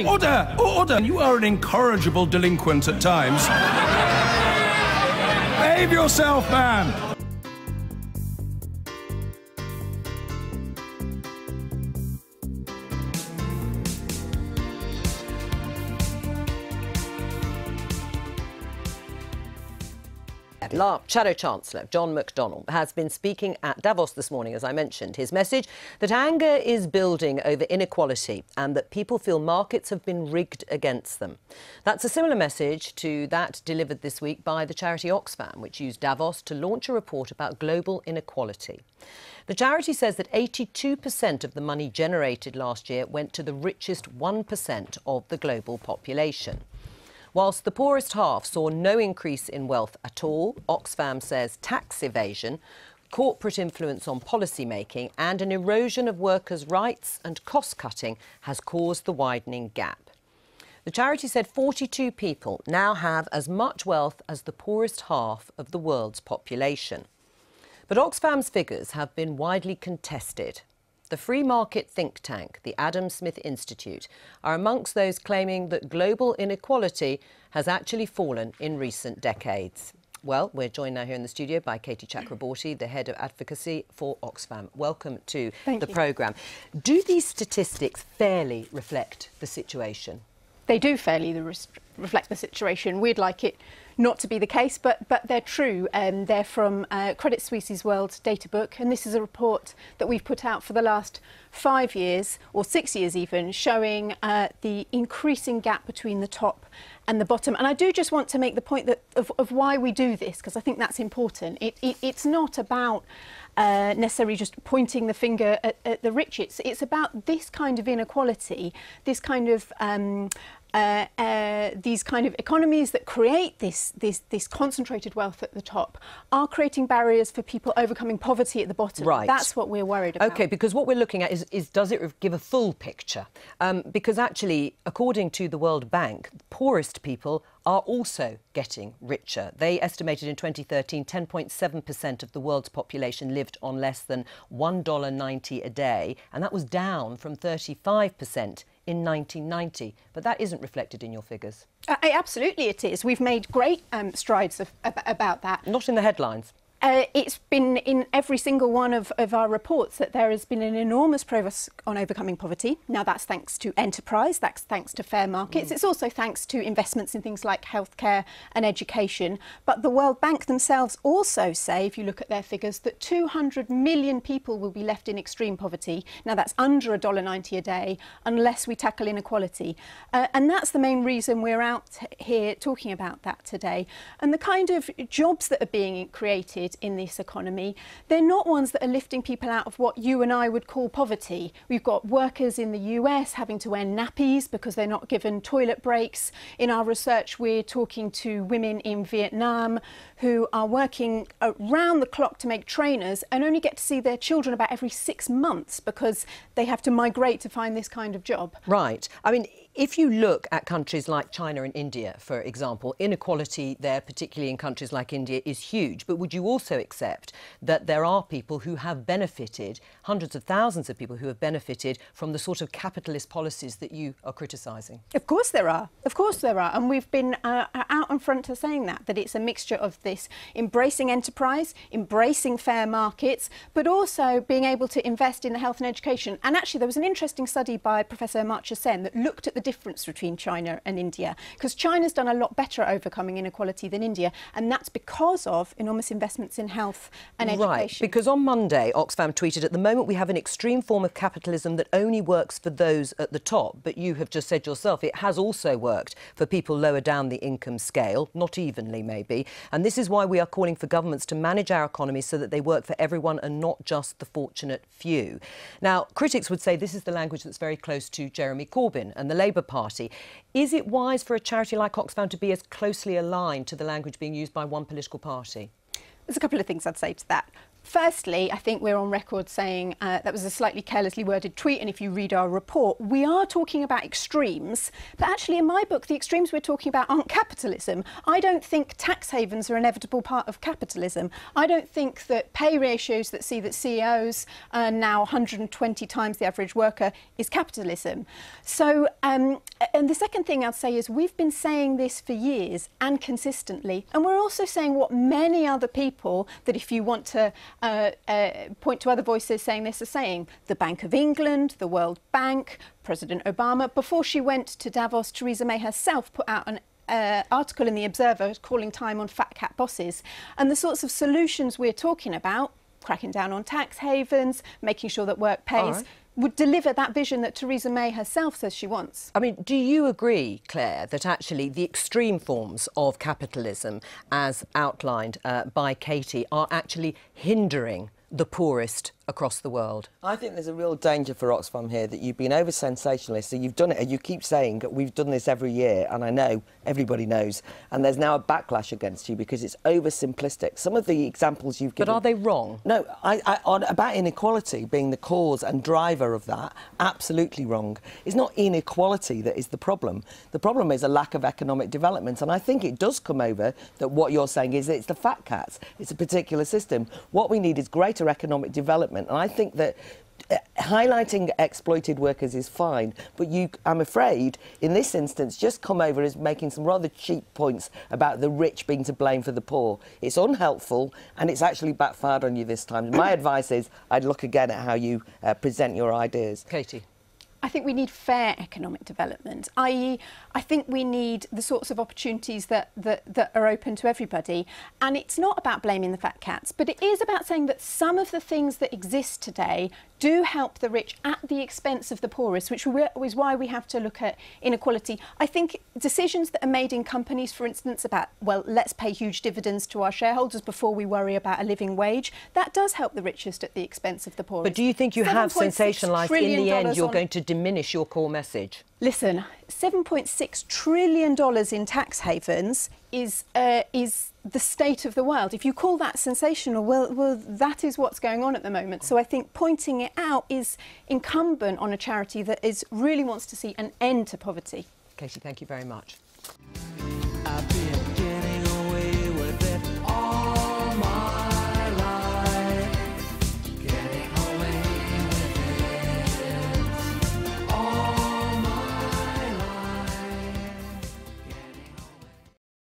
Order! Order! You are an incorrigible delinquent at times. Behave yourself, man! Shadow Chancellor John McDonnell has been speaking at Davos this morning, as I mentioned. His message that anger is building over inequality and that people feel markets have been rigged against them. That's a similar message to that delivered this week by the charity Oxfam, which used Davos to launch a report about global inequality. The charity says that 82% of the money generated last year went to the richest 1% of the global population. Whilst the poorest half saw no increase in wealth at all, Oxfam says tax evasion, corporate influence on policy making and an erosion of workers' rights and cost-cutting has caused the widening gap. The charity said 42 people now have as much wealth as the poorest half of the world's population. But Oxfam's figures have been widely contested. The free market think tank, the Adam Smith Institute, are amongst those claiming that global inequality has actually fallen in recent decades. Well, we're joined now here in the studio by Katie Chakraborty, the head of advocacy for Oxfam. Welcome to the programme. Do these statistics fairly reflect the situation? They do fairly reflect the situation. We'd like it not to be the case, but they're true. They're from Credit Suisse's World Data Book, and this is a report that we've put out for the last 5 years, or 6 years even, showing the increasing gap between the top and the bottom. And I do just want to make the point that of why we do this, because I think that's important. It's not about necessarily just pointing the finger at the rich. It's about this kind of inequality, this kind of these kind of economies that create this concentrated wealth at the top are creating barriers for people overcoming poverty at the bottom. Right. That's what we're worried about. OK, because what we're looking at is does it give a full picture? Because actually, according to the World Bank, poorest people are also getting richer. They estimated in 2013 10.7% of the world's population lived on less than $1.90 a day, and that was down from 35% in 1990. But that isn't reflected in your figures. Absolutely it is. We've made great strides about that. Not in the headlines. It's been in every single one of our reports that there has been an enormous progress on overcoming poverty. Now, that's thanks to enterprise, that's thanks to fair markets. It's also thanks to investments in things like healthcare and education. But the World Bank themselves also say, if you look at their figures, that 200 million people will be left in extreme poverty. Now, that's under $1.90 a day unless we tackle inequality. And that's the main reason we're out here talking about that today. And the kind of jobs that are being created in this economy, they're not ones that are lifting people out of what you and I would call poverty. We've got workers in the US having to wear nappies because they're not given toilet breaks. In our research, we're talking to women in Vietnam who are working around the clock to make trainers and only get to see their children about every 6 months because they have to migrate to find this kind of job. Right. I mean, if you look at countries like China and India, for example, inequality there, particularly in countries like India, is huge. But would you also accept that there are people who have benefited, hundreds of thousands of people who have benefited from the sort of capitalist policies that you are criticising? Of course there are. Of course there are. And we've been out in front of saying that it's a mixture of this embracing enterprise, embracing fair markets, but also being able to invest in the health and education. And actually, there was an interesting study by Professor Amartya Sen that looked at the difference between China and India, because China's done a lot better at overcoming inequality than India, and that's because of enormous investments in health and education. Right, because on Monday, Oxfam tweeted, at the moment we have an extreme form of capitalism that only works for those at the top, but you have just said yourself it has also worked for people lower down the income scale, not evenly maybe, and this is why we are calling for governments to manage our economies so that they work for everyone and not just the fortunate few. Now, critics would say this is the language that's very close to Jeremy Corbyn and the Labour Party. Is it wise for a charity like Oxfam to be as closely aligned to the language being used by one political party? There's a couple of things I'd say to that. Firstly, I think we're on record saying that was a slightly carelessly worded tweet, and if you read our report, we are talking about extremes, but actually in my book the extremes we're talking about aren't capitalism. I don't think tax havens are an inevitable part of capitalism. I don't think that pay ratios that see that CEOs are now 120 times the average worker is capitalism. So, and the second thing I'd say is we've been saying this for years and consistently, and we're also saying what many other people, that if you want to point to other voices saying this, are saying. The Bank of England, the World Bank, President Obama. Before she went to Davos, Theresa May herself put out an article in The Observer calling time on fat cat bosses. And the sorts of solutions we're talking about, cracking down on tax havens, making sure that work pays, would deliver that vision that Theresa May herself says she wants. I mean, do you agree, Claire, that actually the extreme forms of capitalism, as outlined by Katie, are actually hindering the poorest across the world? I think there's a real danger for Oxfam here that you've been over-sensationalist, so you've done it, and you keep saying that we've done this every year, and I know, everybody knows, and there's now a backlash against you because it's oversimplistic. Some of the examples you've given... But are they wrong? No, about inequality being the cause and driver of that, absolutely wrong. It's not inequality that is the problem. The problem is a lack of economic development, and I think it does come over that what you're saying is that it's the fat cats, it's a particular system. What we need is greater economic development. And I think that highlighting exploited workers is fine, but you, I'm afraid, in this instance, just come over as making some rather cheap points about the rich being to blame for the poor. It's unhelpful, and it's actually backfired on you this time. My advice is I'd look again at how you present your ideas. Katie? I think we need fair economic development, i.e. I think we need the sorts of opportunities that are open to everybody. And it's not about blaming the fat cats, but it is about saying that some of the things that exist today do help the rich at the expense of the poorest, which is why we have to look at inequality. I think decisions that are made in companies, for instance, about, well, let's pay huge dividends to our shareholders before we worry about a living wage, that does help the richest at the expense of the poorest. But do you think you have sensationalised, in the end, you're going to diminish your core message? Listen, $7.6 trillion in tax havens is the state of the world. If you call that sensational, well, that is what's going on at the moment. So I think pointing it out is incumbent on a charity that really wants to see an end to poverty. Katie, thank you very much. I've been